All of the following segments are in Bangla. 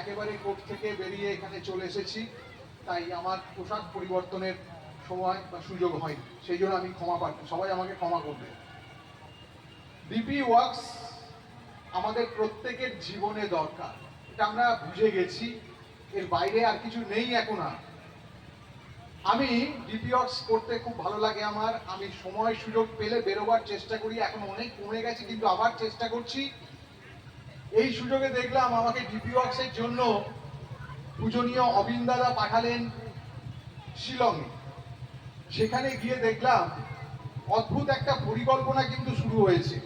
একেবারে কোর্ট থেকে বেরিয়ে এখানে চলে এসেছি, তাই আমার পোশাক পরিবর্তনের সময় বা সুযোগ হয়নি, সেই জন্য আমি ক্ষমা পাচ্ছি, সবাই আমাকে ক্ষমা করবে। ডিপি ওয়ার্কস আমাদের প্রত্যেকের জীবনে দরকার, এটা আমরা বুঝে গেছি, এর বাইরে আর কিছু নেই এখন আর। আমি ডিপি ওয়ার্কস করতে খুব ভালো লাগে আমার, আমি সময় সুযোগ পেলে বেরোবার চেষ্টা করি, এখন অনেক কমে গেছে কিন্তু আবার চেষ্টা করছি। এই সুযোগে দেখলাম আমাকে ডিপি ওয়ার্কসের জন্য পূজনীয় অবিন দাদা পাঠালেন শিলংয়ে। সেখানে গিয়ে দেখলাম অদ্ভুত একটা পরিকল্পনা কিন্তু শুরু হয়েছে।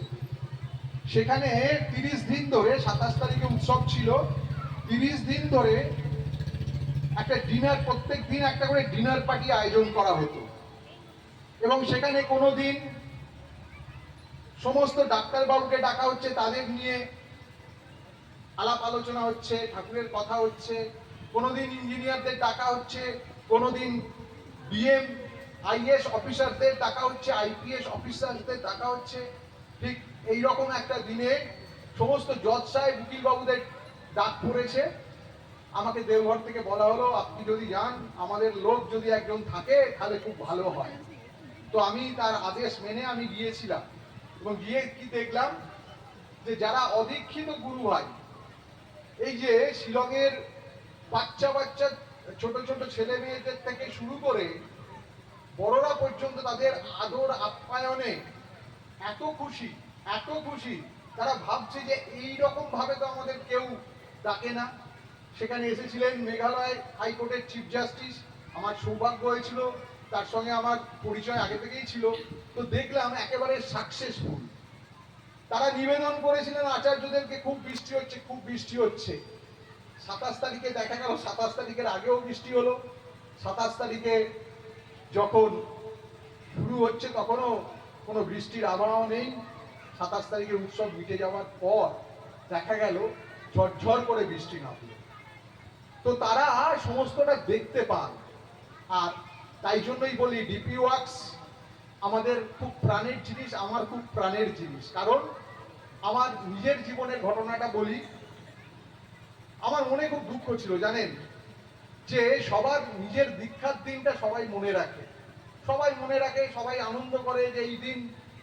সেখানে 30 দিন ধরে, 27 তারিখে উৎসব ছিল, 30 দিন ধরে একটা ডিনার, প্রত্যেক দিন একটা করে ডিনার পার্টি আয়োজন করা হতো। এবং সেখানে কোনোদিন সমস্ত ডাক্তারবাবুকে ডাকা হচ্ছে, তাদের নিয়ে আলাপ আলোচনা হচ্ছে, ঠাকুরের কথা হচ্ছে। কোনোদিন ইঞ্জিনিয়ারদের ডাকা হচ্ছে, কোনোদিন বিএম আইএস অফিসারদের ডাকা হচ্ছে, আইপিএস অফিসারদের ডাকা হচ্ছে। ঠিক এইরকম একটা দিনে সমস্ত জজ সাহেব, উকিল বাবুদের ডাক পড়েছে। আমাকে দেওঘর থেকে বলা হলো, আপনি যদি যান, আমাদের লোক যদি একজন থাকে তাহলে খুব ভালো হয়। তো আমি তার আদেশ মেনে আমি গিয়েছিলাম, এবং গিয়ে কি দেখলাম যে যারা অদীক্ষিত গুরু ভাই, এই যে শিলংয়ের বাচ্চা বাচ্চা ছোট ছোট ছেলে মেয়েদের থেকে শুরু করে বড়রা পর্যন্ত, তাদের আদর আপ্যায়নে এত খুশি, এত খুশি, তারা ভাবছে যে এই রকম ভাবে তো আমাদের কেউ ডাকে না। সেখানে এসেছিলেন মেঘালয় হাইকোর্টের চিফ জাস্টিস, আমার সৌভাগ্য হয়েছিল, তার সঙ্গে আমার পরিচয় আগে থেকেই ছিল। তো দেখলাম একেবারে সাকসেসফুল। তারা নিবেদন করেছিলেন আচার্যদেরকে, খুব বৃষ্টি হচ্ছে, খুব বৃষ্টি হচ্ছে। 27 তারিখে দেখা গেল 27 তারিখের আগেও বৃষ্টি হলো। 27 তারিখে যখন শুরু হচ্ছে তখনও কোনো বৃষ্টির আবহাওয়া নেই। 27 তারিখে উৎসব মিটে যাওয়ার পর দেখা গেল ঝরঝর করে বৃষ্টি নামল। তো তারা সমস্তটা দেখতে পান। আর তাই জন্যই বলি ডিপি ওয়ার্কস আমাদের খুব প্রাণের জিনিস, আমার খুব প্রাণের জিনিস। কারণ আমার নিজের জীবনের ঘটনাটা বলি, আমার মনে খুব দুঃখ ছিল জানেন, যে সবার নিজের দীক্ষার দিনটা সবাই মনে রাখে, সবাই মনে রাখে, সবাই আনন্দ করে যে এই দিন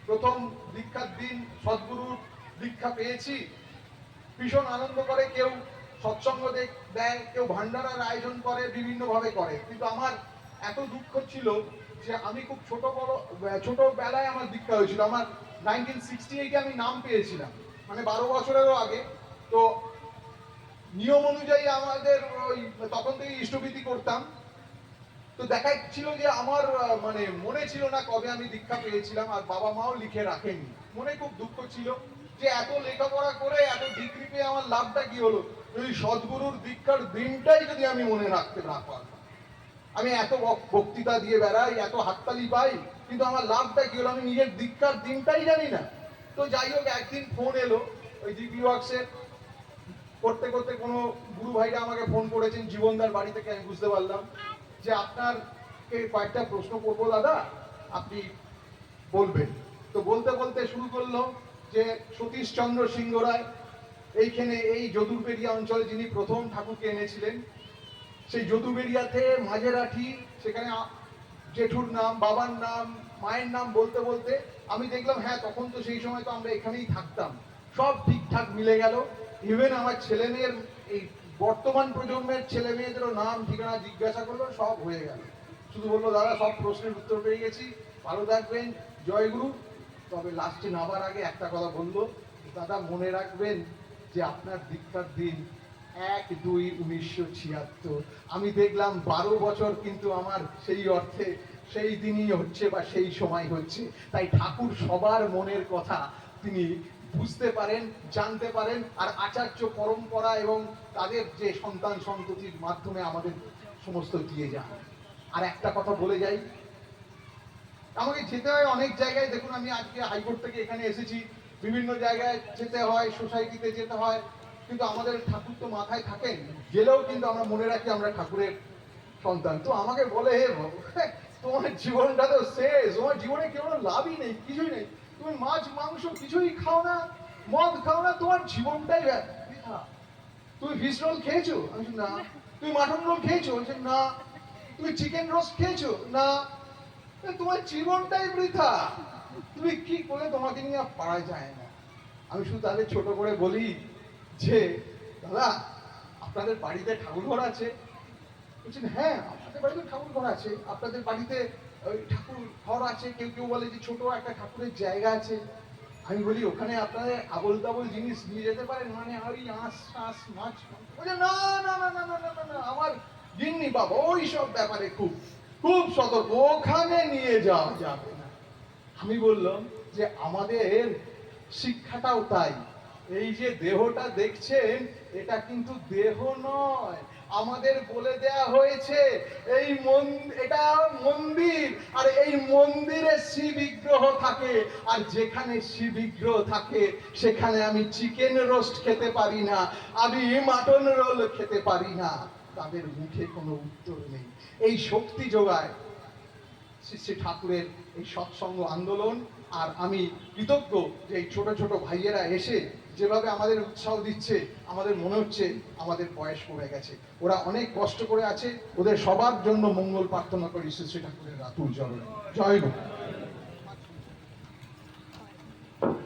প্রথম দীক্ষার দিন, সদ্গুরুর দীক্ষা পেয়েছি, ভীষণ আনন্দ করে। কেউ সৎসঙ্গ দেয়, কেউ ভান্ডারার আয়োজন করে, বিভিন্নভাবে করে। কিন্তু আমার এত দুঃখ ছিল যে আমি খুব ছোটবেলায় আমার দীক্ষা হয়েছিল। আমার 1968-এ আমি নাম পেয়েছিলাম, মানে 12 বছরেরও আগে। তো নিয়ম অনুযায়ী আমাদের ওই তখন থেকে ইষ্টবিধি করতাম। তো দেখাচ্ছিল যে আমার মানে মনে ছিল না কবে আমি দীক্ষা পেয়েছিলাম, আর বাবা মাও লিখে রাখেনি। মনে খুব দুঃখ ছিল যে এত লেখাপড়া করে এত ডিগ্রি পেয়ে আমার লাভটা কি হলো, যদি সদ্গুরুর দীক্ষার দিনটাই যদি আমি মনে রাখতে না পারতাম। আমি এত বক্তৃতা দিয়ে বেড়াই, এত হাততালি পাই, কিন্তু আমার লাভটা কি হলো, আমি নিজের দীক্ষার দিনটাই জানি না। তো যাই হোক, একদিন ফোন এলো ওই ডিপি ওয়ার্কসের করতে করতে, কোনো গুরু ভাইরা আমাকে ফোন করেছেন জীবনদার বাড়ি থেকে। আমি বুঝতে পারলাম যে আপনারকে কয়েকটা প্রশ্ন করবো দাদা, আপনি বলবেন। তো বলতে বলতে শুরু করলো যে সতীশচন্দ্র সিংহ রায় এইখানে এই যদুবেরিয়া অঞ্চলে যিনি প্রথম ঠাকুরকে এনেছিলেন, সেই যদুবেরিয়াতে মাঝেরাঠি, সেখানে জেঠুর নাম, বাবার নাম, মায়ের নাম বলতে বলতে আমি দেখলাম হ্যাঁ, তখন তো সেই সময় তো আমরা এখানেই থাকতাম। সব ঠিকঠাক মিলে গেল। ইভেন আমার ছেলে মেয়ের, এই বর্তমান প্রজন্মের ছেলে মেয়েদেরও নাম ঠিকানা জিজ্ঞাসা করলো, সব হয়ে গেল। শুধু বললো দাদা সব প্রশ্নের উত্তর পেয়ে গেছি, ভালো থাকবেন, জয়গুরু। তবে লাস্টে নামার আগে একটা কথা বললো, দাদা মনে রাখবেন যে আপনার দীক্ষার দিন 1-2-1976। আমি দেখলাম 12 বছর কিন্তু আমার সেই অর্থে সেই দিনই হচ্ছে বা সেই সময় হচ্ছে। তাই ঠাকুর সবার মনের কথা তিনি বুঝতে পারেন, জানতে পারেন, আর আচার্য পরম্পরা এবং তাদের যে সন্তান সন্ততির মাধ্যমে আমাদের সমস্ত দিয়ে যান। আর একটা কথা বলে যাই, আমাকে যেতে হয় অনেক জায়গায়। দেখুন আমি আজকে হাইকোর্ট থেকে এখানে এসেছি, বিভিন্ন জায়গায় যেতে হয়, সোসাইটিতে যেতে হয়, কিন্তু আমাদের ঠাকুর তো মাথায় থাকেন। গেলেও কিন্তু আমরা মনে রাখি আমরা ঠাকুরের সন্তান। তো আমাকে বলে, হে বাবু, তোমার জীবনটা তো শেষ, তোমার জীবনে কেউ লাভই নেই, কিছুই নেই, তুমি মাছ মাংস কিছুই খাও না, মদ খাও না, তোমার জীবনটাই বৃথা। তুমি ফিশ রোল খেয়েছো? আমি বলছি, না। তুমি মাটন রোল খেয়েছো? বলছে না। তুমি চিকেন রোস্ট খেয়েছো? না। তোমার জীবনটাই বৃথা, তুমি কি করে, তোমাকে নিয়ে আর পারা যায় না। আমি শুধু তাদের ছোট করে বলি যে দাদা, আপনাদের বাড়িতে ঠাকুর ঘর আছে? বলছেন হ্যাঁ, আপনাদের বাড়িতে ঠাকুর ঘর আছে। আপনাদের বাড়িতে ওই ঠাকুর ঘর আছে, কেউ কেউ বলে যে ছোট একটা ঠাকুরের জায়গা আছে। আমি বলি ওখানে আপনাদের আবল তাবল জিনিস নিয়ে যেতে পারেন, মানে ওই আঁশ টাঁশ মাছ? বলছে না না না না না না না না, আমার গিন্নি বাবা ওই সব ব্যাপারে খুব খুব সতর্ক, ওখানে নিয়ে যাওয়া যাবে না। আমি বললাম যে আমাদের শিক্ষাটাও তাই। এই যে দেহটা দেখছেন, এটা কিন্তু দেহ নয়। আমাদের বলে দেয়া হয়েছে এই এটা মন্দির, আর এই মন্দিরে শিব বিগ্রহ থাকে, আর যেখানে শিব বিগ্রহ থাকে সেখানে আমি চিকেন রোস্ট খেতে পারি না, আমি মাটন রোল খেতে পারি না। তাদের মুখে কোনো উত্তর নেই। এই শক্তি যোগায় শ্রী শ্রী ঠাকুরের এই সৎসঙ্গ আন্দোলন। আর আমি কৃতজ্ঞ যে এই ছোট ছোট ভাইয়েরা এসে যেভাবে আমাদের উৎসাহ দিচ্ছে, আমাদের মনে হচ্ছে আমাদের বয়স কমে গেছে। ওরা অনেক কষ্ট করে আছে, ওদের সবার জন্য মঙ্গল প্রার্থনা করি শ্রী শ্রী ঠাকুরের রাতুল চরণে। জয় গুরু।